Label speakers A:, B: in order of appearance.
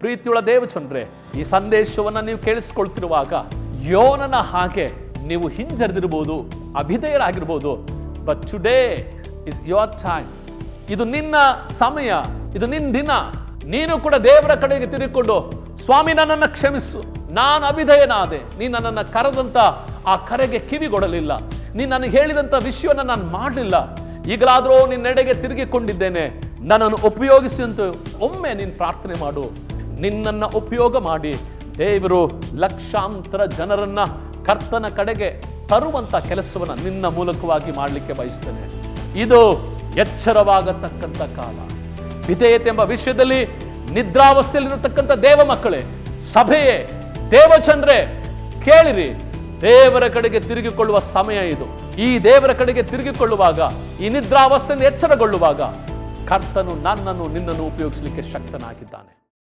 A: ಪ್ರೀತಿಯುಳ್ಳ ದೇವಚಂದ್ರೆ, ಈ ಸಂದೇಶವನ್ನು ನೀವು ಕೇಳಿಸ್ಕೊಳ್ತಿರುವಾಗ ಯೋನನ ಹಾಗೆ ನೀವು ಹಿಂಜರಿದಿರ್ಬೋದು, ಅಭಿಧೇಯರಾಗಿರ್ಬೋದು. But today is your time. ಇದು ನಿನ್ನ ಸಮಯ, ಇದು ನಿನ್ನ ದಿನ. ನೀನು ಕೂಡ ದೇವರ ಕಡೆಗೆ ತಿರುಗಿಕೊಂಡು, ಸ್ವಾಮಿ ನನ್ನನ್ನು ಕ್ಷಮಿಸು, ನಾನು ಅವಿಧೇಯನಾದೆ, ನೀನು ನನ್ನನ್ನು ಕರೆದಂತ ಆ ಕರೆಗೆ ಕಿವಿಗೊಡಲಿಲ್ಲ, ನೀನು ನನಗೆ ಹೇಳಿದಂಥ ವಿಷಯವನ್ನು ನಾನು ಮಾಡಲಿಲ್ಲ, ಈಗಲಾದರೂ ನಿನ್ನೆಡೆಗೆ ತಿರುಗಿಕೊಂಡಿದ್ದೇನೆ, ನನ್ನನ್ನು ಉಪಯೋಗಿಸಿ ಅಂತ ಒಮ್ಮೆ ನೀನು ಪ್ರಾರ್ಥನೆ ಮಾಡು. ನಿನ್ನನ್ನು ಉಪಯೋಗ ಮಾಡಿ ದೇವರು ಲಕ್ಷಾಂತರ ಜನರನ್ನ ಕರ್ತನ ಕಡೆಗೆ ತರುವಂತ ಕೆಲಸವನ್ನು ನಿನ್ನ ಮೂಲಕವಾಗಿ ಮಾಡಲಿಕ್ಕೆ ಬಯಸ್ತೇನೆ. ಇದು ಎಚ್ಚರವಾಗತಕ್ಕಂಥ ಕಾಲ. ವಿಧೇಯತೆ ಎಂಬ ವಿಷಯದಲ್ಲಿ ನಿದ್ರಾವಸ್ಥೆಯಲ್ಲಿರತಕ್ಕಂಥ ದೇವ ಮಕ್ಕಳೇ, ಸಭೆಯೇ, ದೇವಚಂದ್ರೆ, ಕೇಳಿರಿ. ದೇವರ ಕಡೆಗೆ ತಿರುಗಿಕೊಳ್ಳುವ ಸಮಯ ಇದು. ಈ ದೇವರ ಕಡೆಗೆ ತಿರುಗಿಕೊಳ್ಳುವಾಗ, ಈ ನಿದ್ರಾವಸ್ಥೆಯಿಂದ ಎಚ್ಚರಗೊಳ್ಳುವಾಗ ಕರ್ತನು ನನ್ನನ್ನು ನಿನ್ನನ್ನು ಉಪಯೋಗಿಸಲಿಕ್ಕೆ ಶಕ್ತನಾಗಿದ್ದಾನೆ.